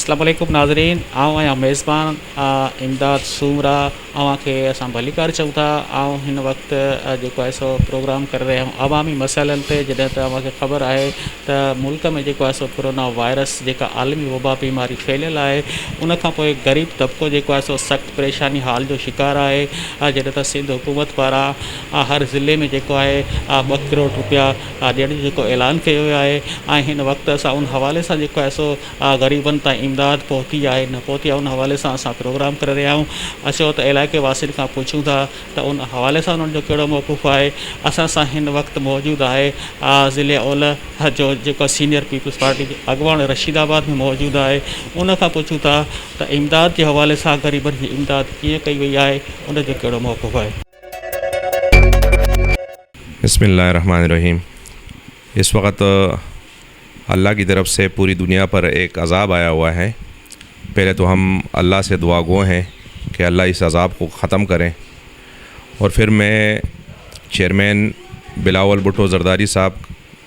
अस्सलाम वालेकुम नाज़रीन, आऊं आहियां मेज़बान इमदाद सूमरा। अव्हांखे असां भलीकार चऊं था। आऊं हिन वक़्तु जेको आहे सो प्रोग्राम करे रहिया आहियूं अवामी मसइलनि ते। जॾहिं त अव्हांखे ख़बर आहे त मुल्क में जेको आहे सो कोरोना वायरस जेका आलमी वबा बीमारी फैलियल आहे, उन खां पोइ ग़रीब तबिको जेको आहे सो सख़्तु परेशानी हाल जो शिकार आहे। जॾहिं त सिंध हुकूमत पारां हर ज़िले में जेको आहे 2 करोड़ रुपया ॾियण जो जेको ऐलान कयो वियो आहे, ऐं हिन वक़्तु असां उन हवाले सां जेको आहे सो ग़रीबनि ताईं इमदाद पहुती आहे न पहुती आहे, उन हवाले सां असां प्रोग्राम करे रहिया आहियूं। अचो त इलाइक़े वासियुनि खां पुछूं था त उन हवाले सां उन्हनि जो कहिड़ो मौक़ुफ़ आहे। असां सां हिन वक़्तु मौजूदु आहे ज़िले ओलह जो जेको सीनियर पीपल्स पार्टी जो अॻवान रशीदाबाद में मौजूदु आहे। उन खां पुछूं था त इमदाद जे हवाले सां ग़रीबनि जी इमदाद कीअं कई वई आहे, उन जो कहिड़ो मौक़ुफ़ आहे। बिस्मिल्लाहिर्रहमानिर्रहीम। इस वक्त अल्लाह की तरफ से पूरी दुनिया पर एक अज़ाब आया हुआ है। पहले तो हम अल्लाह से दुआ गो हैं कि अल्लाह इस अज़ाब को ख़त्म करें, और फिर मैं चेयरमैन बिलावल भुट्टो ज़रदारी साहब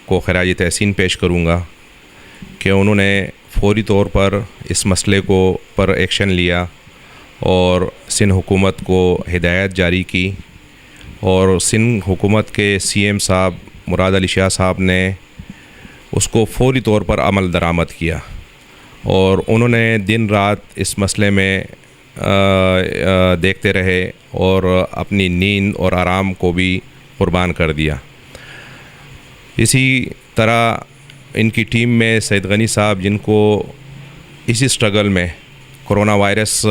को खराज तहसीन पेश करूँगा कि उन्होंने फ़ौरी तौर पर इस मसले को पर एक्शन लिया और सिंध हुकूमत को हिदायत जारी की, और सिंध हुकूमत के CM साहब मुराद अली शाह साहब ने उसको फ़ौरी तौर पर अमल दरामद किया, और उन्होंने दिन रात इस मसले में देखते रहे और अपनी नींद और आराम को भी कुर्बान कर दिया। इसी तरह इनकी टीम में सैयद गनी साहब, जिनको इसी स्ट्रगल में कोरोना वायरस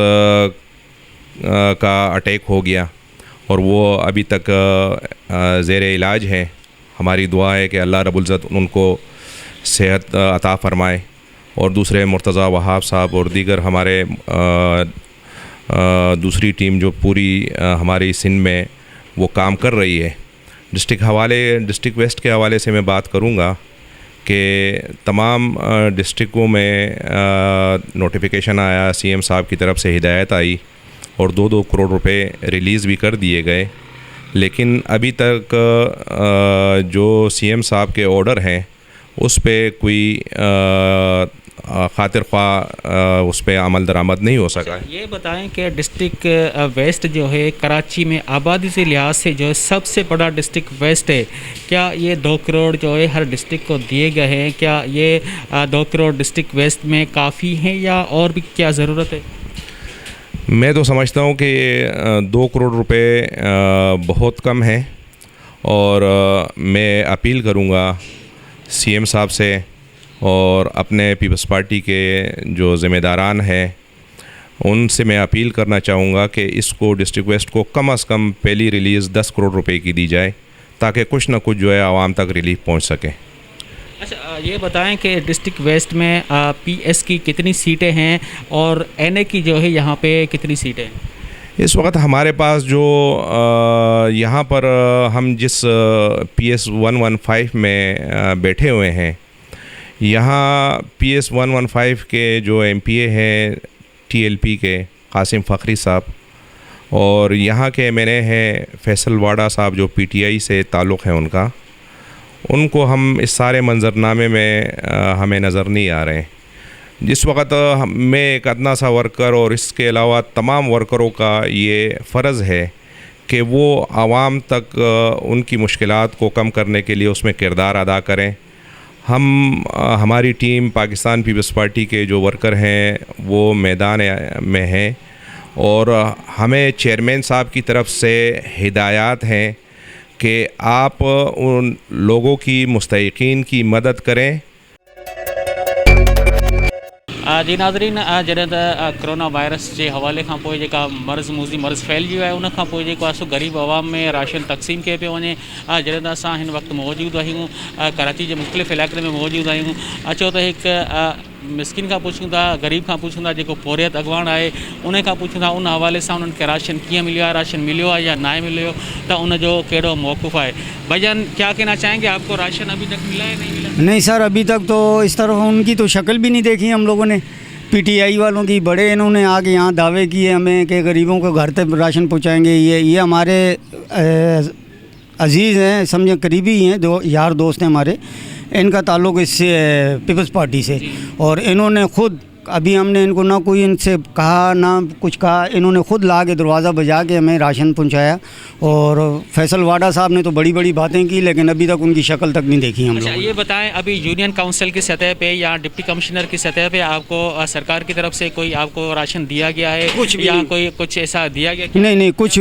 का अटैक हो गया और वो अभी तक ज़ेर इलाज हैं। हमारी दुआ है कि अल्लाह रब्बुल इज़्ज़त उनको सेहत अता फ़रमाए, और दूसरे मुर्तज़ा वहाब साहब और दीगर हमारे दूसरी टीम जो पूरी हमारी सिंध में वो काम कर रही है। डिस्ट्रिक्ट वेस्ट के हवाले से मैं बात करूँगा कि तमाम डिस्ट्रिक्टों में नोटिफिकेशन आया, CM साहब की तरफ से हिदायत आई और 2-2 करोड़ रुपए रिलीज़ भी कर दिए गए, लेकिन अभी तक जो CM साहब के ऑर्डर हैं उस पे कोई खातिर ख्वाह उस पे अमल दरामद नहीं हो सका है। ये बताएं कि डिस्ट्रिक्ट वेस्ट जो है कराची में आबादी से लिहाज से जो है सबसे बड़ा डिस्ट्रिक्ट वेस्ट है। क्या ये 2 करोड़ जो है हर डिस्ट्रिक्ट को दिए गए हैं? क्या ये 2 करोड़ डिस्ट्रिक्ट वेस्ट में काफ़ी हैं या और भी क्या ज़रूरत है? मैं तो समझता हूँ कि 2 करोड़ रुपए बहुत कम है, और मैं अपील करूँगा CM साहब से और अपने पीपल्स पार्टी के जो ज़िम्मेदारान हैं उनसे मैं अपील करना चाहूँगा कि इसको डिस्ट्रिक्ट वेस्ट को कम से कम पहली रिलीज़ 10 करोड़ रुपए की दी जाए, ताकि कुछ ना कुछ जो है आवाम तक रिलीफ पहुँच सके। अच्छा, ये बताएं कि डिस्ट्रिक्ट वेस्ट में PS की कितनी सीटें हैं और NA की जो है यहाँ पे कितनी सीटें हैं? इस वक्त हमारे पास जो यहाँ पर हम जिस PS 115 में बैठे हुए हैं, यहाँ PS 115 के जो MPA हैं TLP के कासिम फ़खरी साहब, और यहाँ के MNA हैं फैसल वाडा साहब जो PTI से ताल्लुक़ है उनका। उनको हम इस सारे मंजरनामे में हमें नज़र नहीं आ रहे हैं। जिस वक्त मैं एक अदना सा वर्कर और इसके अलावा तमाम वर्करों का ये फ़र्ज़ है कि वो आवाम तक उनकी मुश्किलात को कम करने के लिए उसमें किरदार अदा करें। हमारी टीम पाकिस्तान पीपल्स पार्टी के जो वर्कर हैं वो मैदान में हैं, और हमें चेयरमैन साहब की तरफ से हिदायत हैं कि आप उन लोगों की मुस्तहिक़ीन की मदद करें। जी नाज़रीन, जॾहिं त कोरोना वायरस जे हवाले खां पोइ जेका मर्ज़ फैलिजी वियो आहे, उन खां पोइ जेको आहे सो ग़रीब आवाम में राशन तक़सीम कयो पियो वञे। जॾहिं त असां हिन वक़्तु मौजूदु आहियूं कराची जे मुख़्तलिफ़ इलाइक़नि में मौजूदु आहियूं। अचो त हिकु मिसकिन खां पुछूं था, ग़रीब खां पुछूं था, जेको पोरियत अॻवान आहे उन खां पुछूं था उन हवाले सां उन्हनि खे राशन कीअं मिलियो आहे, राशन मिलियो आहे या ना मिलियो, त उन जो कहिड़ो मौक़ुफ़ आहे। भाईजान, क्या कहना चाहेंगे, आपको राशन अभी तक मिला है नहीं मिला? नहीं सर, अभी तक तो इस तरह उनकी तो शक्ल भी नहीं देखी हम लोगों ने। PTI वालों की बड़े इन्होंने आके यहाँ दावे किए हमें कि गरीबों को घर तक राशन पहुँचाएँगे। ये हमारे अजीज़ हैं, समझे करीबी हैं, जो यार दोस्त हैं हमारे। इनका ताल्लुक़ इससे पीपल्स पार्टी से, और इन्होंने ख़ुद अभी हमने इनको ना कोई इनसे कहा ना कुछ कहा, इन्होंने खुद ला के दरवाज़ा बजा के हमें राशन पहुंचाया। और फैसल वाडा साहब ने तो बड़ी बड़ी बातें की, लेकिन अभी तक उनकी शक्ल तक नहीं देखी हम अच्छा, लोगों ये बताएं, अभी यूनियन काउंसिल की सतह पे या डिप्टी कमिश्नर की सतह पे आपको सरकार की तरफ से कोई आपको राशन दिया गया है? कुछ भी या नहीं। कोई कुछ ऐसा दिया गया? ने। नहीं कुछ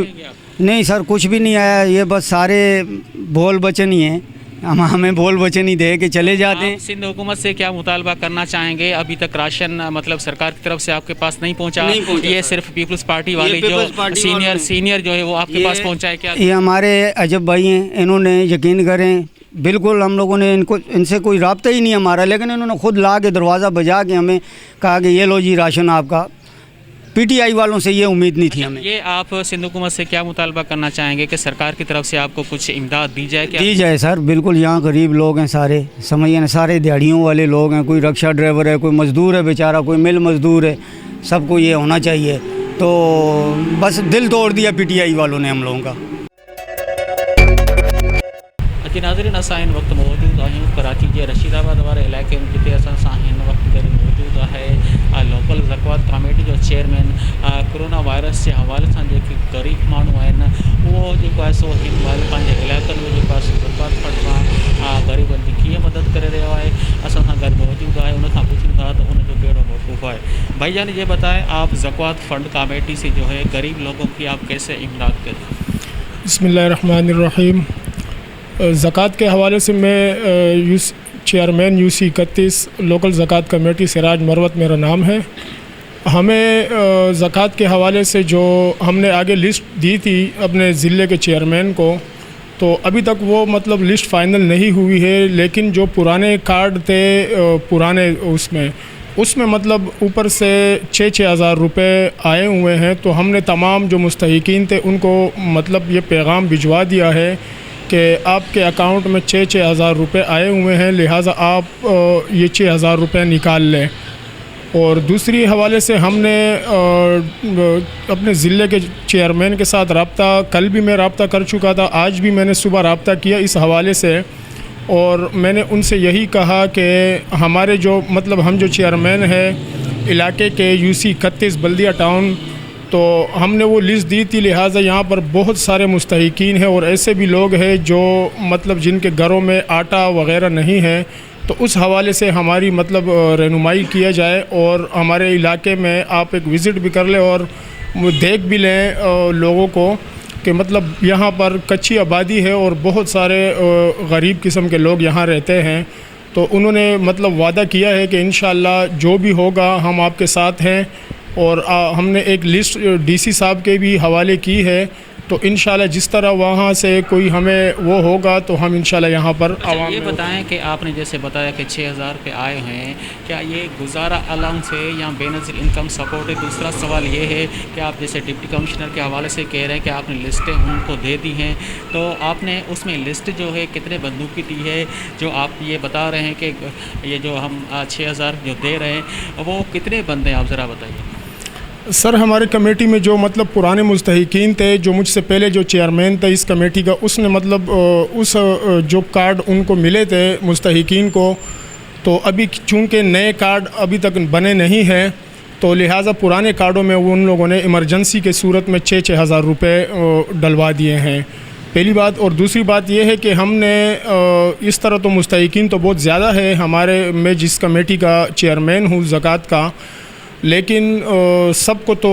नहीं सर, कुछ भी नहीं आया। ये बस सारे बोल वचन ही हैं, हम हमें बोल वचन ही दे के चले जाते हैं। आप सिंध हुकूमत से क्या मुतालबा करना चाहेंगे? अभी तक राशन मतलब सरकार की तरफ से आपके पास नहीं पहुंचा, ये सिर्फ पीपल्स पार्टी वाले जो सीनियर जो है वो आपके पास पहुंचाए क्या? ये हमारे अजब भाई हैं, इन्होंने यकीन करें बिल्कुल हम लोगों ने इनसे कोई रब्ता ही नहीं हमारा, लेकिन इन्होंने खुद ला के दरवाज़ा बजा के हमें कहा कि ये लो जी राशन आपका। पीटीआई वालों से ये उम्मीद नहीं थी हमें। ये आप सिंध हुकूमत से क्या मुतालबा करना चाहेंगे कि सरकार की तरफ से आपको कुछ इमदाद दी जाए क्या? दी जाए सर, बिल्कुल। यहाँ गरीब लोग हैं सारे, समझिए ना, सारे दिहाड़ियों वाले लोग हैं, कोई रिक्शा ड्राइवर है, कोई मज़दूर है बेचारा, कोई मिल मज़दूर है, सबको ये होना चाहिए। तो बस दिल तोड़ दिया पीटीआई वालों ने हम लोगों का। जी नाज़रीन, असां हिन वक़्तु मौजूद आहियूं कराची जे रशीदाबाद वारे इलाइक़े में, जिते असां हिन वक़्तु गॾु मौजूद आहे लोकल ज़कात कमेटी जो चेयरमैन। कोरोना वायरस जे हवाले सां जेके ग़रीब माण्हू आहिनि उहो जेको आहे सो हिन महिल पंहिंजे इलाइक़नि में जेको आहे ज़कात फंड सां ग़रीबनि जी कीअं मदद करे रहियो आहे, असां सां गॾु मौजूद आहे। उनखां पुछूं था त उनजो कहिड़ो मौक़िफ़ आहे। भाईजान, ये बताएं, आप ज़कात फ़ंड कमेटी से जो है गरीब लोगों की आप कैसे इमदाद करें? बिस्मिल्लाहिर्रहमानिर्रहीम। ज़कात के हवाले से मैं चेयरमैन यूसी 31 लोकल ज़कात कमेटी सिराज मरवत मेरा नाम है। हमें ज़कात के हवाले से जो हमने आगे लिस्ट दी थी अपने ज़िले के चेयरमैन को, तो अभी तक वो मतलब लिस्ट फ़ाइनल नहीं हुई है। लेकिन जो पुराने कार्ड थे पुराने उसमें मतलब ऊपर से 6-6 हज़ार रुपये आए हुए हैं। तो हमने तमाम जो मुस्तहिकीन थे उनको मतलब ये पैगाम भिजवा दिया है कि आपके अकाउंट में 6-6 हज़ार रुपये आए हुए हैं, लिहाजा आप ये 6 हज़ार रुपये निकाल लें। और दूसरी हवाले से हमने अपने ज़िले के चेयरमैन के साथ रब्ता, कल भी मैं रब्ता कर चुका था, आज भी मैंने सुबह रब्ता किया इस हवाले से। और मैंने उनसे यही कहा कि हमारे जो मतलब हम जो चेयरमैन हैं इलाके के यूसी 31 बल्दिया टाउन, तो हमने वो लिस्ट दी थी, लिहाजा यहाँ पर बहुत सारे मुस्तहिकीन हैं और ऐसे भी लोग हैं जो मतलब जिनके घरों में आटा वग़ैरह नहीं है। तो उस हवाले से हमारी मतलब रहनुमाई किया जाए और हमारे इलाके में आप एक विज़िट भी कर लें और देख भी लें लोगों को कि मतलब यहाँ पर कच्ची आबादी है और बहुत सारे गरीब किस्म के लोग यहाँ रहते हैं। तो उन्होंने मतलब वादा किया है कि इंशाअल्लाह जो भी होगा हम आपके साथ हैं। और हमने एक लिस्ट डीसी साहब के भी हवाले की है, तो इंशाल्लाह जिस तरह वहाँ से कोई हमें वो होगा तो हम इंशाल्लाह यहाँ पर आवाम। ये बताएं कि आपने जैसे बताया कि 6,000 रुपये आए हैं, क्या ये गुजारा अलाउंस है या बेनज़ीर इनकम सपोर्ट है? दूसरा सवाल ये है कि आप जैसे डिप्टी कमिश्नर के हवाले से कह रहे हैं कि आपने लिस्टें उनको दे दी हैं, तो आपने उसमें लिस्ट जो है कितने बंदों की दी है? जो आप ये बता रहे हैं कि ये जो हम 6,000 जो दे रहे हैं वो कितने बंदे हैं, आप ज़रा बताइए। सर, हमारे कमेटी में जो मतलब पुराने मुस्तहिकीन थे, जो मुझसे पहले जो चेयरमैन था इस कमेटी का, उसने मतलब उस जो कार्ड उनको मिले थे मुस्तहिकीन को, तो अभी चूँकि नए कार्ड अभी तक बने नहीं हैं, तो लिहाजा पुराने कार्डों में वो उन लोगों ने इमरजेंसी के सूरत में 6-6 हज़ार रुपये डलवा दिए हैं, पहली बात। और दूसरी बात यह है कि हमने इस तरह तो मुस्तहिकीन तो बहुत ज़्यादा है हमारे, मैं जिस कमेटी का चेयरमैन हूँ ज़कात का, लेकिन सबको तो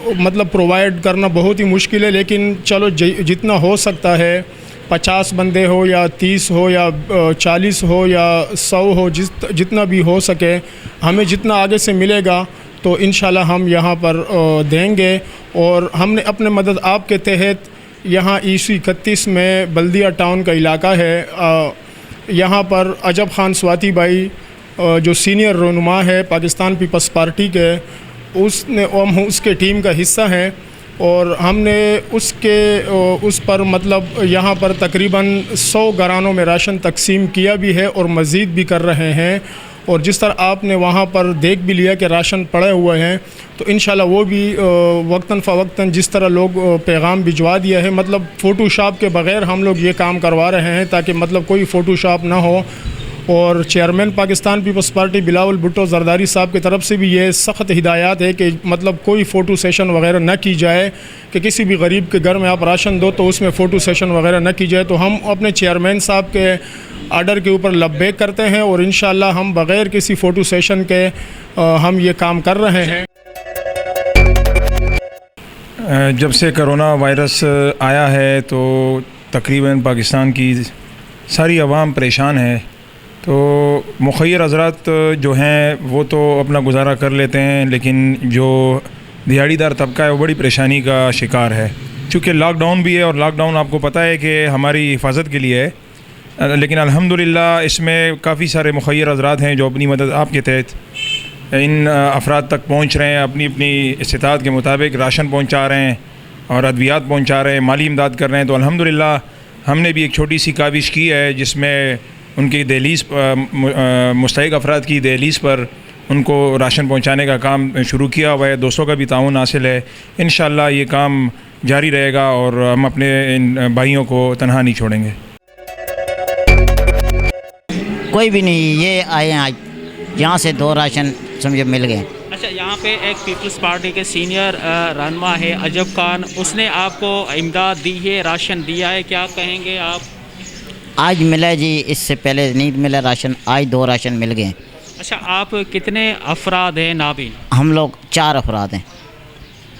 मतलब प्रोवाइड करना बहुत ही मुश्किल है। लेकिन चलो जितना हो सकता है, 50 बंदे हो या 30 हो या 40 हो या 100 हो, जितना भी हो सके, हमें जितना आगे से मिलेगा तो इंशाल्लाह हम यहाँ पर देंगे। और हमने अपने मदद आपके तहत यहाँ यूसी 31 में बल्दिया टाउन का इलाका है, यहाँ पर अजब खान स्वाति भाई जो सीनियर रहनुमा है पाकिस्तान पीपल्स पार्टी के, हम उसके टीम का हिस्सा हैं और हमने उस पर मतलब यहाँ पर तकरीबन 100 घरानों में राशन तकसीम किया भी है और मज़ीद भी कर रहे हैं। और जिस तरह आपने वहाँ पर देख भी लिया कि राशन पड़े हुए हैं, तो इंशाल्लाह वो भी वक्तन फ़वक्तन जिस तरह लोग पैगाम भिजवा दिया है, मतलब फ़ोटोशॉप के बग़ैर हम लोग ये काम करवा रहे हैं ताकि मतलब कोई फ़ोटोशॉप ना हो। और chairman Pakistan Peoples Party Bilawal Bhutto Zardari साहब की तरफ से भी ये सख्त हिदायत है कि मतलब कोई फ़ोटो सेशन वगैरह न की जाए, कि किसी भी गरीब के घर में आप राशन दो तो उसमें फ़ोटो सेशन वगैरह न की जाए। तो हम अपने चेयरमैन साहब के आर्डर के ऊपर लब्बैक करते हैं और इंशाअल्लाह हम बग़ैर किसी फ़ोटो सेशन के हम ये काम कर रहे हैं। जब से कोरोना वायरस आया है तो तकरीबन पाकिस्तान की सारी आवाम परेशान है। तो मुखय्यर हज़रात जो हैं वो तो अपना गुजारा कर लेते हैं, लेकिन जो दिहाड़ीदार तबका है वो बड़ी परेशानी का शिकार है। चूँकि लॉकडाउन भी है और लॉकडाउन आपको पता है कि हमारी हिफाजत के लिए है, लेकिन अल्हम्दुलिल्लाह इसमें काफ़ी सारे मुखय्यर हज़रात हैं जो अपनी मदद आपके तहत इन अफराद तक पहुँच रहे हैं, अपनी अपनी इस्तिताअत के मुताबिक राशन पहुँचा रहे हैं और अद्वियात पहुँचा रहे हैं, माली इमदाद कर रहे हैं। तो अल्हम्दुलिल्लाह हमने भी एक छोटी सी काविश की है जिसमें उनकी दहलीज़ मुस्तहिक़ अफराद की दहलीज़ पर उनको राशन पहुँचाने का काम शुरू किया हुआ है। दोस्तों का भी ताउन हासिल है। इंशाअल्लाह ये काम जारी रहेगा और हम अपने इन भाइयों को तनहा नहीं छोड़ेंगे। कोई भी नहीं, ये आए हैं आज, यहाँ से 2 राशन समझे मिल गए। अच्छा, यहाँ पे एक पीपल्स पार्टी के सीनियर रहनुमा है अजब खान, उसने आपको इमदाद दी है, राशन दिया है, क्या कहेंगे आप? आज मिला जी, इससे पहले नहीं मिला राशन, आज 2 राशन मिल गए। अच्छा, आप कितने अफराद हैं नाबीन? हम लोग 4 अफराद हैं।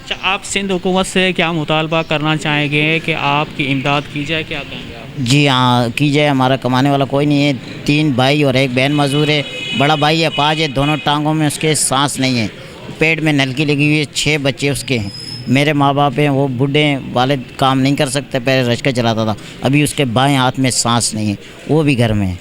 अच्छा, आप सिंध हुकूमत से क्या मुतालबा करना चाहेंगे कि आपकी इमदाद की जाए, क्या कहेंगे आप? जी हाँ, की जाए। हमारा कमाने वाला कोई नहीं है, 3 भाई और 1 बहन मजदूर है। बड़ा भाई है 5 है, दोनों टांगों में उसके सांस नहीं है, पेट में नलकी लगी हुई है, 6 बच्चे उसके हैं। मेरे माँ बाप हैं, वो बूढ़े वालिद काम नहीं कर सकते, पहले रश्का चलाता था, अभी उसके बाएं हाथ में सांस नहीं है, वो भी घर में है।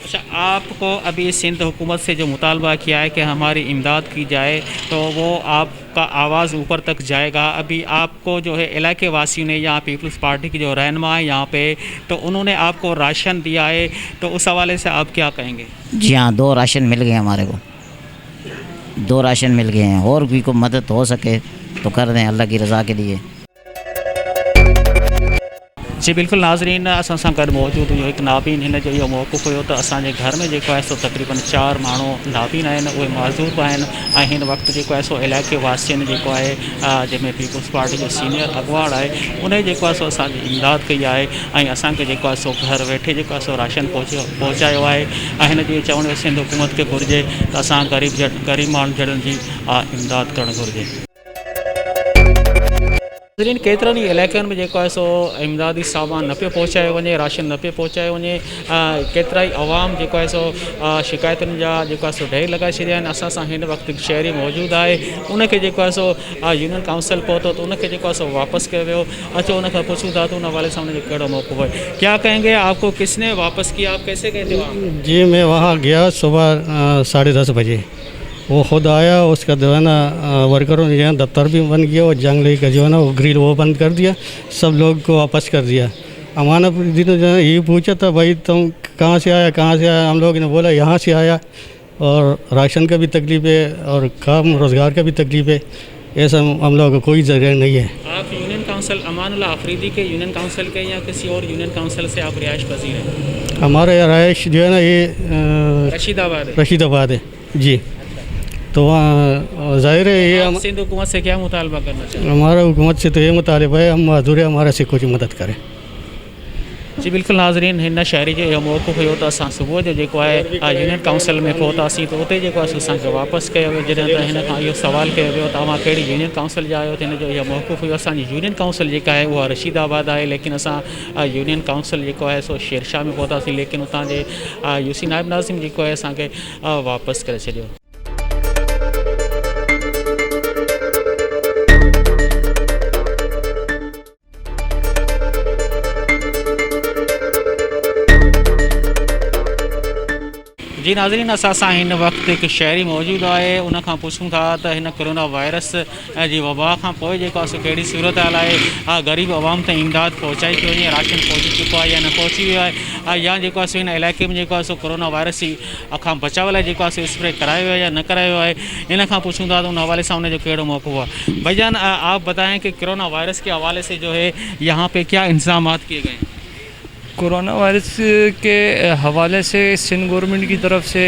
अच्छा, आपको अभी सिंध हुकूमत से जो मुतालबा किया है कि हमारी इमदाद की जाए, तो वो आपका आवाज़ ऊपर तक जाएगा। अभी आपको जो है इलाके वासियों ने, यहाँ पीपल्स पार्टी की जो रहनुमा है यहाँ पे, तो उन्होंने आपको राशन दिया है, तो उस हवाले से आप क्या कहेंगे? जी हाँ, 2 राशन मिल गए हमारे को, 2 राशन मिल गए हैं। और भी कोई मदद हो सके तो कर दें अल्लाह की रज़ा के लिए। जी बिल्कुल नाज़रीन, असां सां गॾु मौजूदु जो हिकु नाबीन, हिन जो इहो मौक़ुफ़ हुयो त असांजे घर में जेको आहे सो तक़रीबन 4 माण्हू नाबीन आहिनि, उहे माज़ूर बि आहिनि ऐं हिन वक़्तु जेको आहे सो इलाइक़े वासियुनि जेको आहे जंहिंमें पीपल्स पार्टी जो सीनियर अॻुवाण आहे, उन जेको आहे सो असांजी इमदाद कई आहे ऐं असांखे जेको आहे सो घर वेठे जेको आहे सो राशन पहुचायो आहे। ऐं हिन जो चवण में सिंध हुकूमत खे घुरिजे त असां ग़रीब माण्हुनि जहिड़नि जी इमदाद करणु घुरिजे। नाज़रीन, केतिरनि ई इलाइक़नि में जेको आहे सो इमदादी सामान न पियो पहुचायो वञे, राशन न पियो पहुचायो वञे। केतिरा ई अवाम जेको आहे सो शिकायतुनि जा जेको आहे सो ढेर लॻाए छॾिया आहिनि। असां सां हिन वक़्तु शहरी मौजूदु आहे, उनखे जेको आहे सो यूनियन काउंसिल पहुतो तो उनखे जेको आहे सो वापसि कयो वियो। अचो उनखां पुछूं था तो उन वाले सामने जो कहिड़ो मौक़ुफ़ है, क्या कहेंगे? आपको किसने वापस किया, आप कैसे गए थे वहाँ? जी मैं वहाँ गया सुबह 10:30 बजे, वो खुद आया, उसका जो है ना वर्करों ने जो है दफ्तर भी बंद किया और जंगली का जो है ना वो ग्रिल वो बंद कर दिया, सब लोग को वापस कर दिया। अमाना दिनों जो है यही पूछा था, भाई तुम कहाँ से आया, कहाँ से आया? हम लोग ने बोला यहाँ से आया, और राशन का भी तकलीफ़ है और काम रोज़गार का भी तकलीफ़ है, ऐसा हम लोग को कोई जगह नहीं है। आप यूनियन काउंसिल अमानुल्लाह अफरीदी के यूनियन काउंसिल के या किसी और यूनियन काउंसिल से आप रिहाइश पजीर हैं? हमारा रिहाइश जो है ना ये रशीदाबाद है जी। तो वहाँ ज़ाहिर है ये आप सिंध हुकूमत से क्या मुतालबा करना चाहिए? हमारा हुकूमत से तो ये मुतालबा है, हम मजदूर है, हमारा से कुछ मदद करें। जी बिल्कुल नाज़रीन, हिन शहरी जो इहो मौक़ुफ़ हुयो त असां सुबुह जो जेको आहे यूनियन काउंसिल में पहुतासीं, तो उते जेको आहे असांखे वापसि कयो वियो। जॾहिं त हिन खां इहो सुवाल कयो वियो तव्हां कहिड़ी यूनियन काउंसिल जा आहियो, त हिन जो इहो मौक़ुफ़ हुयो। असांजी यूनियन काउंसिल जेका आहे उहा रशीदाबाद आहे, लेकिन असां यूनियन काउंसिल जेको आहे सो शेरशाह में पहुतासीं, लेकिन उतां जे यूसी नाइब नाज़िम जेको आहे असांखे वापसि करे छॾियो। जी नाज़रीन, असां सां हिन वक़्तु हिकु शहरी मौजूदु आहे, उनखां पुछूं था त हिन कोरोना वायरस जी वबा खां पोइ जेको आहे सो कहिड़ी सूरत हाल आहे, ग़रीब आवाम ताईं इमदाद पहुचाई थी वञे, राशन पहुची चुको आहे या न पहुची वियो आहे, या जेको आहे सो हिन इलाइक़े में जेको आहे सो कोरोना वायरस खां बचाव लाइ जेको आहे सो स्प्रे करायो है या न करायो है, इन खां पुछूं था तो उन हवाले से उन्हें जो कहिड़ो मौक़ुफ़ है। भाईजान, आप बताएं कि कोरोना वायरस के हवाले से जो है यहाँ पे क्या इंतजाम किए गए हैं? कोरोना वायरस के हवाले से सिंध गवर्नमेंट की तरफ से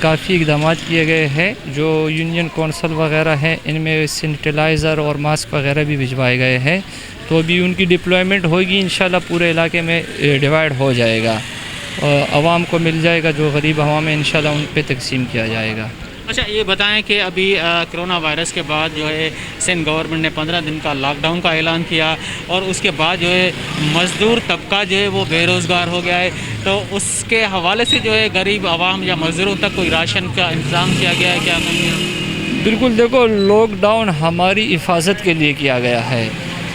काफ़ी इकदाम किए गए हैं। जो यूनियन कौंसल वगैरह हैं इनमें सैनिटाइज़र और मास्क वगैरह भी भिजवाए गए हैं। तो अभी उनकी डिप्लॉयमेंट होगी, इंशाल्लाह पूरे इलाके में डिवाइड हो जाएगा, आवाम को मिल जाएगा। जो गरीब आवाम है इंशाल्लाह उन पे तकसीम किया जाएगा। अच्छा, ये बताएं कि अभी कोरोना वायरस के बाद जो है सिंध गवर्नमेंट ने 15 दिन का लॉकडाउन का ऐलान किया और उसके बाद जो है मज़दूर तबका जो है वो बेरोज़गार हो गया है। तो उसके हवाले से जो है गरीब आवाम या मज़दूरों तक कोई राशन का इंतज़ाम किया गया है क्या? बिल्कुल, देखो लॉकडाउन हमारी हिफाजत के लिए किया गया है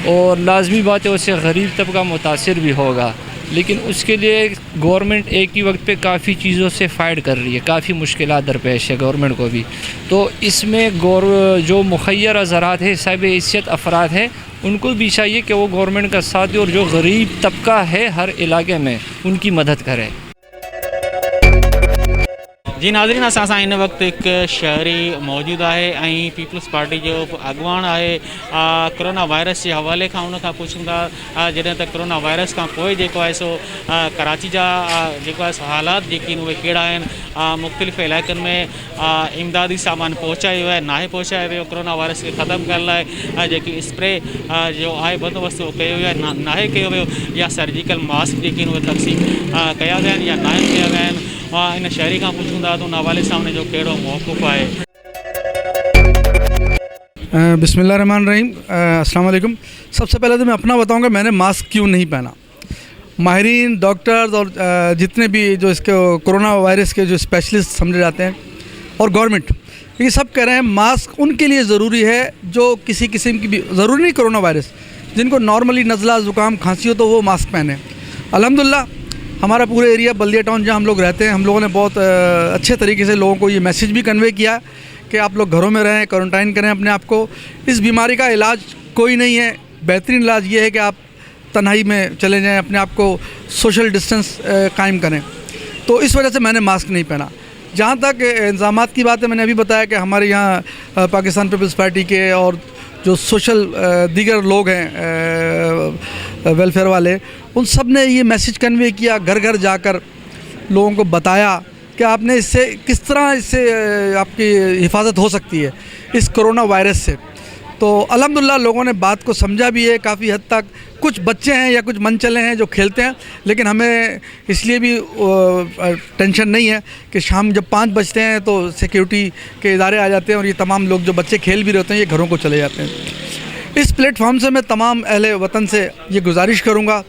और लाजमी बात है उससे गरीब तबका मुतासिर भी होगा, लेकिन उसके लिए गवर्नमेंट एक ही वक्त पे काफ़ी चीज़ों से फ़ाइट कर रही है, काफ़ी मुश्किलात दरपेश है गवर्नमेंट को भी। तो इसमें जो मुखय्यर ज़रात है, साहिब हैसियत अफराद हैं, उनको भी चाहिए कि वो गवर्नमेंट का साथ दे और जो गरीब तबका है हर इलाके में उनकी मदद करे। जी नाज़रीन, असां इन वक्त एक शहरी मौजूद है पीपल्स पार्टी जो अगवान है कोरोना वायरस के हवाले का उन पूछूं था जैसे तक कोरोना वायरस का पोइ जेको है सो कराची जा जेको है हालात जेकी उहे कहिड़ा आहिनि, मुख़्तलिफ़ इलाइक़नि में इमदादी सामान पहुँचायो है ना पहुँचायो वियो कोरोना वायरस के ख़त्म करण लाइ जेकी स्प्रे जो आहे बंदोबस्त कयो वियो आहे ना कयो वियो या सर्जिकल मास्क जेके उहे तक़सीम कया विया आहिनि या ना कया विया आहिनि। इन शहरी का पूछूं था तो उन हवाले से उन जो कहिड़ो मौक़िफ़ है। बिस्मिल्लाहिर्रहमानिर्रहीम, अस्सलाम वालेकुम। सबसे पहले तो मैं अपना बताऊंगा मैंने मास्क क्यों नहीं पहना। माहिरीन, डॉक्टर्स और जितने भी जो इसके कोरोना वायरस के जो स्पेशलिस्ट समझे जाते हैं और गवर्नमेंट, ये सब कह रहे हैं मास्क उनके लिए ज़रूरी है जो किसी किस्म की भी, ज़रूरी नहीं कोरोना वायरस, जिनको नॉर्मली नज़ला ज़ुकाम खांसी हो तो वो मास्क पहने। अल्हम्दुलिल्लाह हमारा पूरे एरिया बल्दिया टाउन जहाँ हम लोग रहते हैं, हम लोगों ने बहुत अच्छे तरीके से लोगों को ये मैसेज भी कन्वे किया कि आप लोग घरों में रहें, क्वारंटाइन करें अपने आप को। इस बीमारी का इलाज कोई नहीं है, बेहतरीन इलाज ये है कि आप तन्हाई में चले जाएं, अपने आप को सोशल डिस्टेंस कायम करें। तो इस वजह से मैंने मास्क नहीं पहना। जहाँ तक इंतज़ामात की बात है, मैंने अभी बताया कि हमारे यहाँ पाकिस्तान पीपल्स पार्टी के और जो सोशल दीगर लोग हैं वेलफेयर वाले, उन सब ने ये मैसेज कन्वे किया, घर घर जाकर लोगों को बताया कि आपने इससे किस तरह इससे आपकी हिफाजत हो सकती है इस कोरोना वायरस से। तो अल्हम्दुलिल्लाह लोगों ने बात को समझा भी है काफ़ी हद तक। कुछ बच्चे हैं या कुछ मनचले हैं जो खेलते हैं, लेकिन हमें इसलिए भी टेंशन नहीं है कि शाम जब 5 बजते हैं तो सिक्योरिटी के इदारे आ जाते हैं और ये तमाम लोग जो बच्चे खेल भी रहे होते हैं ये घरों को चले जाते हैं। इस प्लेटफॉर्म से मैं तमाम अहले वतन से ये गुजारिश करूँगा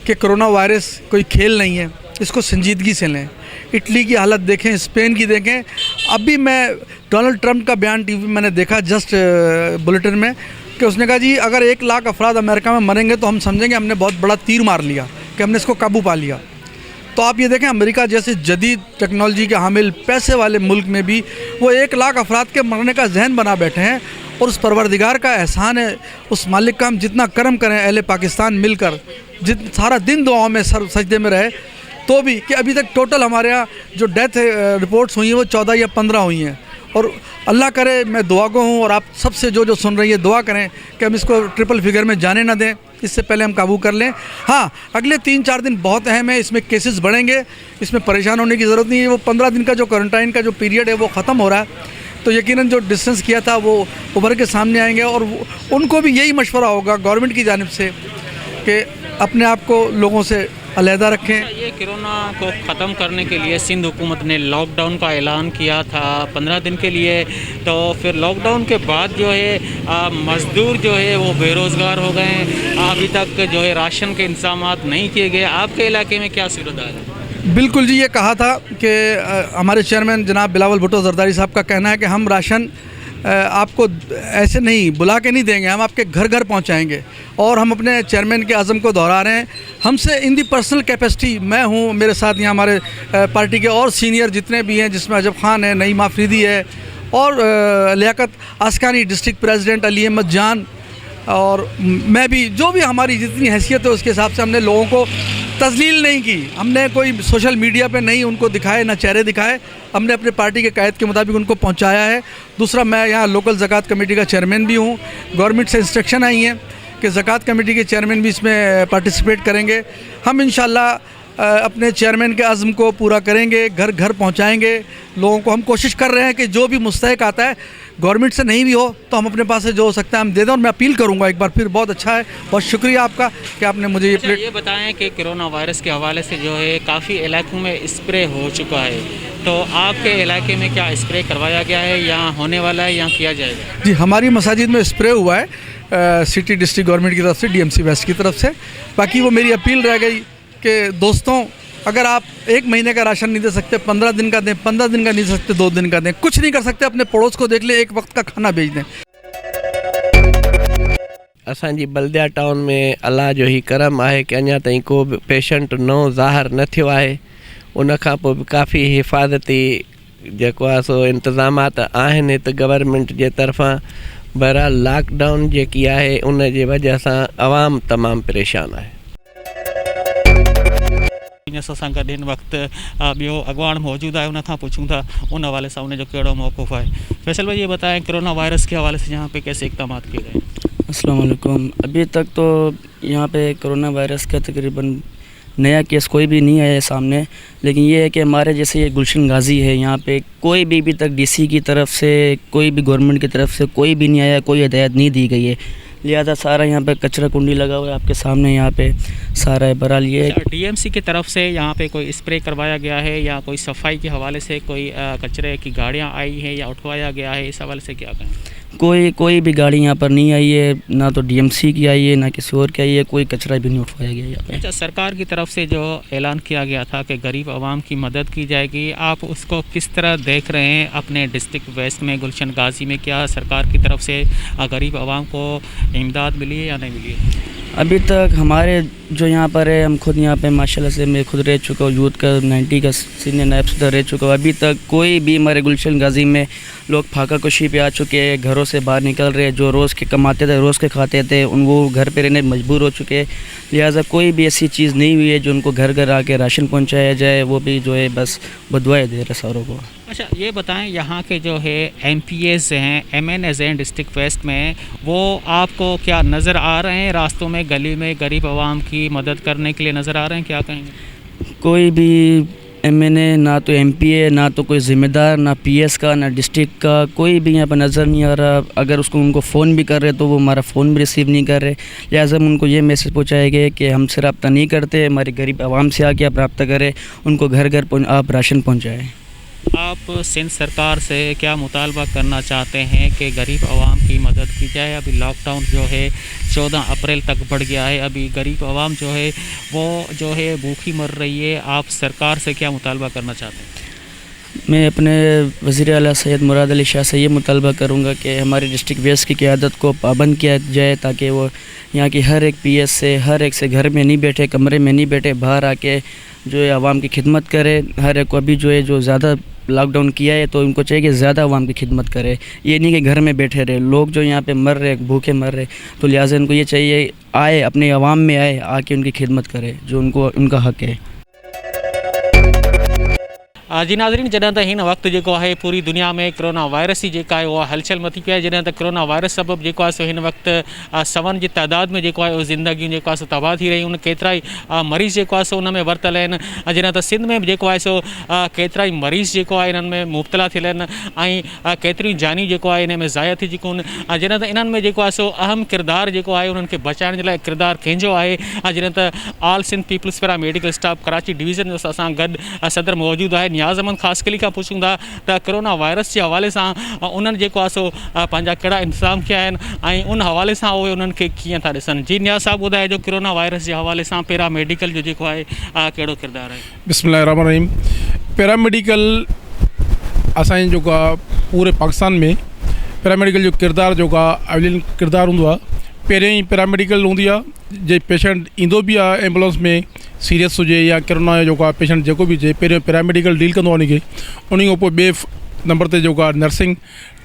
कि कोरोना वायरस कोई खेल नहीं है, इसको संजीदगी से लें। इटली की हालत देखें, स्पेन की देखें। अभी मैं डोनाल्ड ट्रंप का बयान टीवी में मैंने देखा जस्ट बुलेटिन में कि उसने कहा जी अगर 1 लाख अफराद अमेरिका में मरेंगे तो हम समझेंगे हमने बहुत बड़ा तीर मार लिया, कि हमने इसको काबू पा लिया। तो आप ये देखें अमेरिका जैसे जदीद टेक्नोलॉजी के हामिल पैसे वाले मुल्क में भी वो 1 लाख अफराद के मरने का जहन बना बैठे हैं। और उस परवरदिगार का एहसान है, उस मालिक का हम जितना करम करें अहले पाकिस्तान मिलकर, सारा दिन दुआओं में सजदे में रहे, तो भी कि अभी तक टोटल हमारे यहाँ जो डेथ रिपोर्ट्स हुई हैं वो 14 या 15 हुई हैं। और अल्लाह करे, मैं दुआ को हूँ और आप सबसे जो सुन रही है दुआ करें कि हम इसको ट्रिपल फिगर में जाने ना दें, इससे पहले हम काबू कर लें। हाँ, अगले 3-4 दिन बहुत अहम है, इसमें केसेस बढ़ेंगे, इसमें परेशान होने की ज़रूरत नहीं है। वो 15 दिन का जो क्वारंटाइन का जो पीरियड है वो ख़त्म हो रहा है, तो यकीनन जो डिस्टेंस किया था वो उभर के सामने आएंगे। और उनको भी यही मशवरा होगा गवर्नमेंट की जानिब से कि अपने आप को लोगों से अलहदा रखें। ये कोरोना को ख़त्म करने के लिए सिंध हुकूमत ने लॉकडाउन का ऐलान किया था 15 दिन के लिए। तो फिर लॉकडाउन के बाद जो है मज़दूर जो है वो बेरोज़गार हो गए हैं। अभी तक जो है राशन के इंतजाम नहीं किए गए। आपके इलाके में क्या सूरत है? बिल्कुल जी, ये कहा था कि हमारे चेयरमैन जनाब बिलावल भुट्टो जरदारी साहब का कहना है कि हम राशन आपको ऐसे नहीं बुला के नहीं देंगे, हम आपके घर घर पहुंचाएंगे। और हम अपने चेयरमैन के आज़म को दोहरा रहे हैं। हमसे इन दी पर्सनल कैपेसिटी, मैं हूं, मेरे साथ यहाँ हमारे पार्टी के और सीनियर जितने भी हैं, जिसमें अजब खान है, नईम आफरीदी है और लियाकत आसकानी डिस्ट्रिक्ट प्रेसिडेंट अली अहमद जान और मैं भी, जो भी हमारी जितनी हैसियत है उसके हिसाब से हमने लोगों को तजलील नहीं की। हमने कोई सोशल मीडिया पे नहीं उनको दिखाए, ना चेहरे दिखाए। हमने अपने पार्टी के कायद के मुताबिक उनको पहुंचाया है। दूसरा, मैं यहाँ लोकल ज़कात कमेटी का चेयरमैन भी हूँ। गवर्नमेंट से इंस्ट्रक्शन आई हैं कि ज़कात कमेटी के चेयरमैन भी इसमें पार्टिसिपेट करेंगे। हम इंशाल्लाह अपने चेयरमैन के अज़्म को पूरा करेंगे, घर घर पहुंचाएंगे लोगों को। हम कोशिश कर रहे हैं कि जो भी मुस्तहिक आता है, गवर्नमेंट से नहीं भी हो तो हम अपने पास से जो हो सकता है हम दे दें। और मैं अपील करूंगा एक बार फिर, बहुत अच्छा है, बहुत शुक्रिया आपका कि आपने मुझे ये बताएं कि कोरोना वायरस के हवाले से जो है काफ़ी इलाकों में स्प्रे हो चुका है, तो आपके इलाके में क्या स्प्रे करवाया गया है या होने वाला है या किया जाएगा? जी, हमारी मसाजिद में स्प्रे हुआ है सिटी डिस्ट्रिक्ट गवर्नमेंट की तरफ से, DMC वेस्ट की तरफ से। बाकी वो मेरी अपील रह गई कि दोस्तों, अगर आप 1 महीने का राशन नहीं दे सकते, 15 दिन का दें, 15 दिन का नहीं दे सकते 2 दिन का दें, कुछ नहीं कर सकते, अपने पड़ोस को देख लें, एक वक्त का खाना भेज दें। असांजी बल्दिया टाउन में अल्लाह जो ही करम आहे कि अञा ताईं को बि पेशेंट नओं ज़ाहिर न थियो आहे। उन खां पोइ बि काफ़ी हिफ़ाज़ती जेको आहे सो इंतज़ामात आहिनि हिते गवर्नमेंट जे तरफ़ां। बहरहाल लॉकडाउन जेकी आहे उन जे वजह सां आवाम तमामु परेशान आहे। असां गॾु हिन वक़्तु ॿियो अॻवान मौजूद है, उन खां पुछूं था उन हवाले से उन जो कहिड़ो मौक़िफ़ है। फैसल भाई ये बताएं, कोरोना वायरस के हवाले से यहाँ पे कैसे इक़दाम किए गए? अस्सलाम वालेकुम। अभी तक तो यहाँ पे कोरोना वायरस का तकरीबन नया केस कोई भी नहीं आया है सामने, लेकिन ये है कि हमारे जैसे ये गुलशन गाजी है, यहाँ पे कोई भी अभी तक DC की तरफ से, कोई भी गवर्नमेंट की तरफ से कोई भी नहीं आया, कोई हिदायत नहीं दी गई है। लिहाजा सारा यहाँ पे कचरा कुंडी लगा हुआ है आपके सामने, यहाँ पे सारा है। बहरहाल ये DMC की तरफ से यहाँ पे कोई स्प्रे करवाया गया है या कोई सफाई के हवाले से कोई कचरे की गाड़ियाँ आई हैं या उठवाया गया है, इस हवाले से क्या कहें? कोई भी गाड़ी यहाँ पर नहीं आई है, ना तो DMC की आई है ना किसी और की आई है, कोई कचरा भी नहीं उठवाया गया यहाँ पे। अच्छा, सरकार की तरफ से जो ऐलान किया गया था कि गरीब आवाम की मदद की जाएगी, आप उसको किस तरह देख रहे हैं? अपने डिस्ट्रिक्ट वेस्ट में गुलशन गाजी में क्या सरकार की तरफ से गरीब आवाम को इमदाद मिली है या नहीं मिली है? अभी तक हमारे जो यहाँ पर है, हम खुद यहाँ पे माशाल्लाह से मैं खुद रह चुका हूँ, यूथ का 90 का सीनियर नायब सदर रह चुका हूँ। अभी तक कोई भी हमारे गुलशन गाजी में लोग फाका कुशी पे आ चुके हैं, घरों से बाहर निकल रहे, जो रोज़ के कमाते थे, रोज़ के खाते थे, उन वो घर पे रहने मजबूर हो चुके हैं। लिहाजा कोई भी ऐसी चीज़ नहीं हुई है जो उनको घर घर आके राशन पहुँचाया जाए, वो भी जो है बस बदवाएँ दे रहे सारों को। अच्छा, ये बताएं, यहाँ के जो है MPAs हैं, MNAs हैं डिस्ट्रिक्ट वेस्ट में, वो आपको क्या नज़र आ रहे हैं रास्तों में, गली में गरीब आवाम की मदद करने के लिए नज़र आ रहे हैं? क्या कहेंगे? कोई भी MNA, ना तो MPA, ना तो कोई ज़िम्मेदार, ना PS का, ना डिस्ट्रिक्ट का, कोई भी यहाँ पर नज़र नहीं आ रहा। अगर उसको उनको फ़ोन भी कर रहे तो वो हमारा फ़ोन भी रिसीव नहीं कर रहे। लिहाजा हम उनको ये मैसेज पहुँचाए गए कि हमसे रब्ता नहीं करते, हमारी गरीब आवाम से आके आप रब्ता करें, उनको घर घर आप राशन पहुँचाएँ। आप सिंध सरकार से क्या मुतालबा करना चाहते हैं कि गरीब आवाम की मदद की जाए? अभी लॉकडाउन जो है 14 अप्रैल तक बढ़ गया है, अभी गरीब आवाम जो है वो जो है भूखी मर रही है। आप सरकार से क्या मुतालबा करना चाहते हैं? मैं अपने वज़ीर आला सैयद मुराद अली शाह से ये मुतालबा करूँगा कि हमारे डिस्ट्रिक्ट वेस्ट की क़यादत को पाबंद किया जाए, ताकि वो यहाँ की हर एक PS से, हर एक से घर में नहीं बैठे, कमरे में नहीं बैठे, बाहर आके जो है आवाम की खिदमत करे। हर एक को अभी जो है, जो ज़्यादा लॉकडाउन किया है तो उनको चाहिए कि ज़्यादा आवाम की खिदमत करे, ये नहीं कि घर में बैठे रहे। लोग जो यहाँ पे मर रहे, भूखे मर रहे, तो लिहाजा इनको ये चाहिए आए, अपने आवाम में आए, आके उनकी खिदमत करे, जो उनको उनका हक़ है। जी नाज़रीन, जॾहिं त हिन वक़्तु जेको आहे पूरी दुनिया में कोरोना वायरस जी जेका आहे उहा हलचल मची पई आहे, जॾहिं त कोरोना वायरस सबबु जेको आहे सो हिन वक़्तु सवनि जी तइदाद में जेको आहे उहो ज़िंदगियूं जेको आहे सो तबाह थी रहियूं आहिनि। केतिरा ई मरीज़ जेको आहे सो उन में वरितल आहिनि, जॾहिं त सिंध में जेको आहे सो केतिरा ई मरीज़ जेको आहे इन्हनि में मुब्तला थियल आहिनि ऐं केतिरियूं जानियूं जेको आहे इन में ज़ाया थी चुकियूं आहिनि। जॾहिं त इन्हनि में जेको आहे सो अहम किरदारु जेको आहे उन्हनि खे बचाइण जे लाइ किरदारु कंहिंजो आहे, जॾहिं त All Sindh peoples paramedical staff Karachi division जो असां गॾु सदर मौजूदु आहे नियाज़ अहमद ख़ासि कली खां पुछूं था त कोरोना वायरस जे हवाले सां उन्हनि जेको आहे सो पंहिंजा कहिड़ा इंतज़ाम कया आहिनि ऐं उन हवाले सां उहे उन्हनि खे कीअं था ॾिसनि। जी नियाज़ साहब ॿुधाए जो कोरोना वायरस जे हवाले सां पैरामेडिकल जो जेको आहे कहिड़ो किरदारु आहे? बिस्मिल्लाहिर्रहमानिर्रहीम। पैरामेडिकल असांजे जेको आहे पूरे पाकिस्तान में पैरामेडिकल जो किरदारु जेको आहे अवलिन किरदारु हूंदो आहे। पहिरियों ई पैरामेडिकल हूंदी आहे, जे पेशेंट ईंदो बि आहे एम्बुलेंस में सीरियस हुजे या कोरोना जो जेको आहे पेशेंट जेको बि हुजे, पहिरियों पैरामेडिकल डील कंदो आहे उनखे। उन खां पोइ ॿिए नंबर ते जेको आहे नर्सिंग,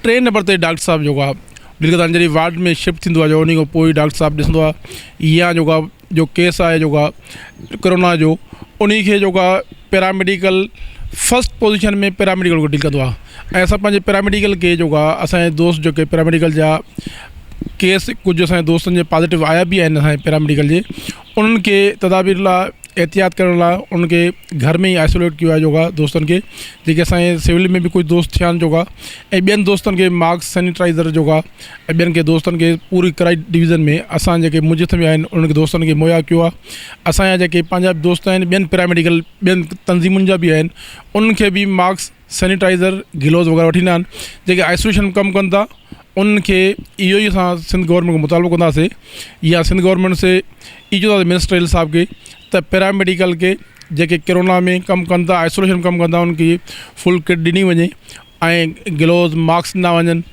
टे नंबर ते डॉक्टर साहब जेको आहे डील कंदा आहिनि। जॾहिं वार्ड में शिफ्ट थींदो आहे जो उन खां पोइ डॉक्टर साहब ॾिसंदो आहे या जेको आहे जो केस आहे जेको आहे कोरोना जो, उन खे जेको आहे पैरामेडिकल फर्स्ट पोजीशन में पैरामेडिकल को डील कंदो आहे। ऐं असां पंहिंजे पैरामेडिकल खे जेको आहे असांजे दोस्त जेके पैरामेडिकल जा केस कुछ असांजे दोस्तनि जे पॉज़िटिव आया भी आहिनि असांजे पैरामेडिकल जे, उन्हनि खे तदाबीर लाइ एहतियात करण लाइ उन्हनि खे घर में ई आइसोलेट कयो आहे जोगा दोस्तनि खे, जेके असांजे सिविल में बि कुझु दोस्त थिया आहिनि जोगा, ऐं ॿियनि दोस्तनि खे मास्क सैनिटाइज़र जोगा, ऐं ॿियनि खे दोस्तनि खे पूरी कराई डिवीज़न में असां जेके मुजिथ में आहिनि उन्हनि खे दोस्तनि खे मुहैया कयो आहे। असांजा जेके पंहिंजा दोस्त आहिनि ॿियनि पैरामेडिकल ॿियनि तंज़ीमुनि जा बि आहिनि, उन्हनि खे बि मास्क सैनिटाइज़र गिलोज़ वग़ैरह वठी ईंदा आहिनि। जेके आइसोलेशन में कमु कनि था उन्हनि खे इहो ई असां सिंध गवर्नमेंट को मुतालबो कंदासीं, या सिंध गवर्नमेंट से ई चवंदासीं मिनिस्टर साहब खे त पैरामेडिकल के जेके कोरोना में कमु कनि था, आइसोलेशन कमु कंदा, उनखे फुल किट ॾिनी वञे ऐं ग्लोव्स मास्क न वञनि,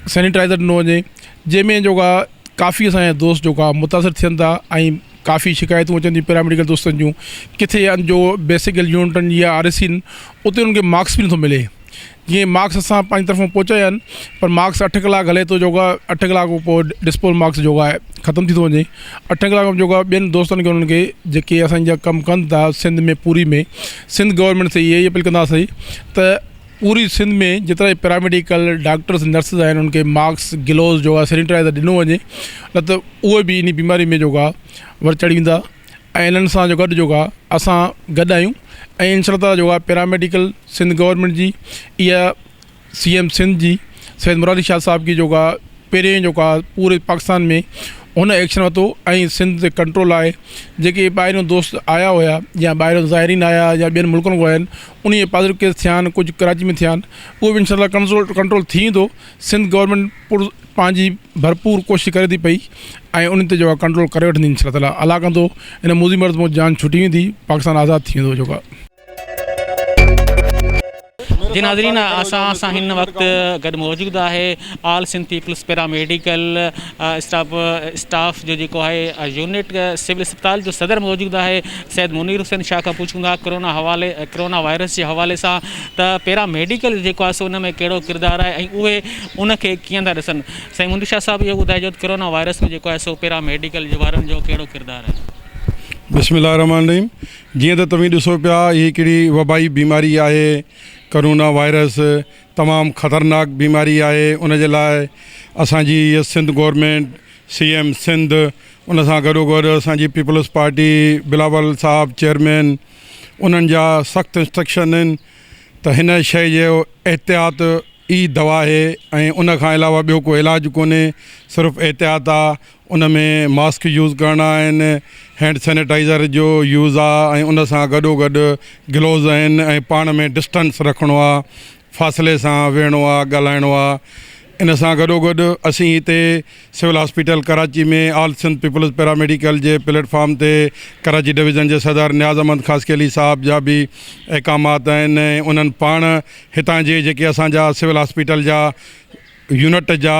सैनिटाइज़र न वञे, जंहिंमें जोगा काफ़ी असांजा दोस्त जोगा मुतासिर थियनि था ऐं काफ़ी शिकायतूं अचनि थियूं पैरामेडिकल दोस्तनि जूं। किथे जो बेसिक यूनिटनि या RSC आहिनि उते उनखे मास्क बि नथो मिले। जीअं मास्क असां पंहिंजी तरफ़ां पहुचाया आहिनि, पर मास्क 8 कलाक हले थो जोगा, 8 कलाक खां पोइ डिस्पोल मास्क जोगा आहे ख़तमु थी थो वञे। 8 कलाक में जोगा ॿियनि दोस्तनि खे उन्हनि खे जेके असांजा कमु कनि था सिंध में पूरी में, सिंध गवर्नमेंट से इहे ई अपील कंदासीं त पूरी सिंध में जेतिरा पैरामेडिकल डॉक्टर्स नर्सिस आहिनि उनखे मास्क गिलोज़ जो आहे सैनिटाइज़र ॾिनो वञे, न त उहे बि इन बीमारी में जोगा वर चढ़ी वेंदा। ऐं इन्हनि सां जो गॾु जोगा असां गॾु आहियूं ऐं इंशाअल्लाह ताला जोगा पैरामेडिकल सिंध गवर्नमेंट जी इहा CM सिंध जी सैयद मुराद अली शाह साहब की जोगा पहिरें जोगा पूरे पाकिस्तान में हुन एक्शन वरितो ऐं सिंध ते कंट्रोल आहे। जेके ॿाहिरियों दोस्त आया हुया या ॿाहिरियों ज़ाइरीन आया या ॿियनि मुल्कनि खां आया आहिनि, उन पॉज़िटिव केस थिया आहिनि, कुझु कराची में थिया आहिनि, उहो बि इंशाअल्लाह कंट्रोल थी वेंदो। सिंध गवर्नमेंट पंहिंजी भरपूर कोशिशि करे थी पई ऐं उन ते जो आहे कंट्रोल करे वठंदी इंशाअल्लाह ताला। अल्लाह कंदो इन मुज़ी मर्ज़ मां जान छुटी वेंदी, पाकिस्तान आज़ादु थी वेंदो जोगा। जी नाज़रीन, असां हिन वक़्तु गॾु मौजूदु आहे All Sindh peoples paramedical Staff जो जेको आहे यूनिट सिविल अस्पताल जो सदर मौजूदु आहे सैयद मुनीर हुसैन शाह खां पुछूंगा कोरोना वायरस जे हवाले सां त पैरामेडिकल जेको आहे सो उन में कहिड़ो किरदारु आहे ऐं उहे उनखे कीअं था ॾिसनि। साईं मुनीर शाह साहब इहो ॿुधाइजो त कोरोना वायरस में जेको आहे सो पैरामेडिकल वारनि जो कहिड़ो किरदारु आहे। बिस्मिल्लाह रहमान रहीम। जीअं त तव्हीं ॾिसो पिया हीअ हिकिड़ी वबाई बीमारी आहे, कोरोना वायरस तमामु ख़तरनाक बीमारी आहे। उन जे लाइ असांजी इहा सिंध गवर्नमेंट CM सिंध उन सां गॾोगॾु असांजी पीपल्स पार्टी बिलावल साहब चेयरमैन, उन्हनि जा सख़्तु इंस्ट्रक्शन आहिनि त हिन शइ जो एहतियात ई दवा आहे ऐं उन खां अलावा ॿियो को इलाजु कोन्हे, सिर्फ़ु एहतियात आहे। उन में मास्क यूज़ करणा आहिनि, हैंड सैनिटाइज़र जो यूज़ आहे ऐं उन सां गॾोगॾु ग्लोव्स आहिनि ऐं पाण में डिस्टेंस रखिणो आहे, फ़ासिले सां वेहणो आहे, ॻाल्हाइणो आहे। इन सां गॾोगॾु असीं हिते सिविल हॉस्पिटल कराची में ऑल सिंध पीपल्स पैरामेडिकल जे प्लेटफॉर्म ते कराची डिवीज़न जे सदर नियाज़ अहमद ख़ासकी अली साहब जा बि अहकामात आहिनि ऐं उन्हनि पाण हितां जे जेके असांजा सिविल हॉस्पिटल जा यूनिट जा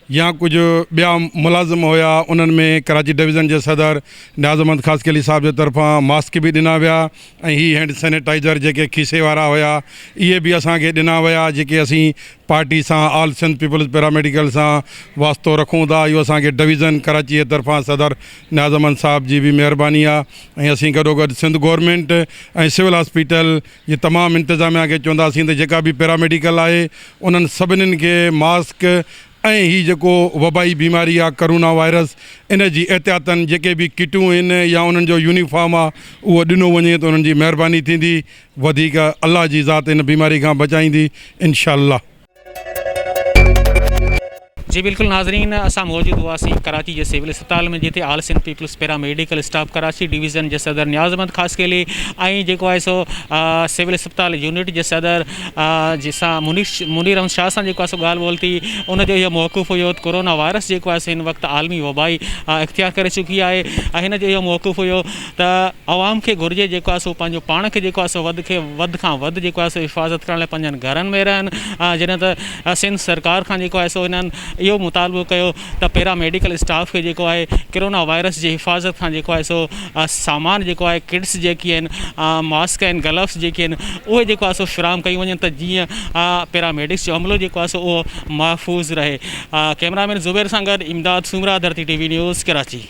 या कुझु ॿिया मुलाज़िम हुया, उन्हनि में कराची डिवीज़न जे सदर नियाज़ अहमद ख़ासकी अली साहब जे तरफ़ां मास्क बि ॾिना विया ऐं हीअ हैंड सैनिटाइज़र जेके खीसे वारा हुया इहे बि असांखे ॾिना विया, जेके असीं पार्टी सां ऑल सिंध पीपल्स पैरामेडिकल सां वास्तो रखूं था। इहो असांखे डिवीज़न कराची जे तरफ़ां सदर नियाज़ अहमद साहब जी बि महिरबानी आहे ऐं असीं गॾोगॾु सिंध गवर्नमेंट ऐं सिविल हॉस्पिटल जे तमामु इंतिज़ामिया खे चवंदासीं त जेका बि पैरामेडिकल आहे उन्हनि सभिनीनि खे मास्क ऐं हीअ जेको वबाई बीमारी आहे कोरोना वायरस, इन जी एहतियातनि जेके बि किटूं आहिनि या उन्हनि जो यूनिफॉर्म आहे उहो ॾिनो वञे त उन्हनि जी महिरबानी थींदी, वधीक अल्लाह जी ज़ात इन बीमारी खां बचाईंदी इंशाअल्लाह। जी बिल्कुल नाज़रीन, असां मौजूदु हुआसीं कराची जे सिविल अस्पताल में, जिते all Sindh peoples paramedical staff Karachi division जे सदर नियाज़ अहमद ख़ासकी अली ऐं जेको आहे सो सिविल अस्पताल यूनिट जे सदर जंहिंसां मुनीर अहमद शाह सां जेको आहे सो ॻाल्हि ॿोल थी, उनजो इहो मौक़ूफ़ हुयो त कोरोना वायरस जेको आहे सो हिन वक़्तु आलमी वबाई इख़्तियार करे चुकी आहे ऐं हिन जो इहो मौक़ूफ़ हुयो त आवाम खे घुरिजे जेको आहे सो पंहिंजो पाण खे जेको आहे सो वधि खां वधि जेको आहे सो हिफ़ाज़त करण लाइ पंहिंजनि घरनि में रहनि। जॾहिं त सिंध सरकार खां जेको आहे सो हिननि इहो मुतालबो कयो त पैरामेडिकल स्टाफ खे जेको आहे कोरोना वायरस जी हिफ़ाज़त खां जेको आहे सो सामान जेको आहे किट्स जेकी आहिनि, मास्क आहिनि, ग्लव्स जेके आहिनि, उहे जेको आहे सो फ़िराम कयूं वञनि त जीअं पैरामेडिक्स जो अमलो जेको आहे सो उहो महफ़ूज़ रहे। कैमरामैन ज़ुबैर सां गॾु इमदाद सूमरा, धरती TV न्यूज़ कराची।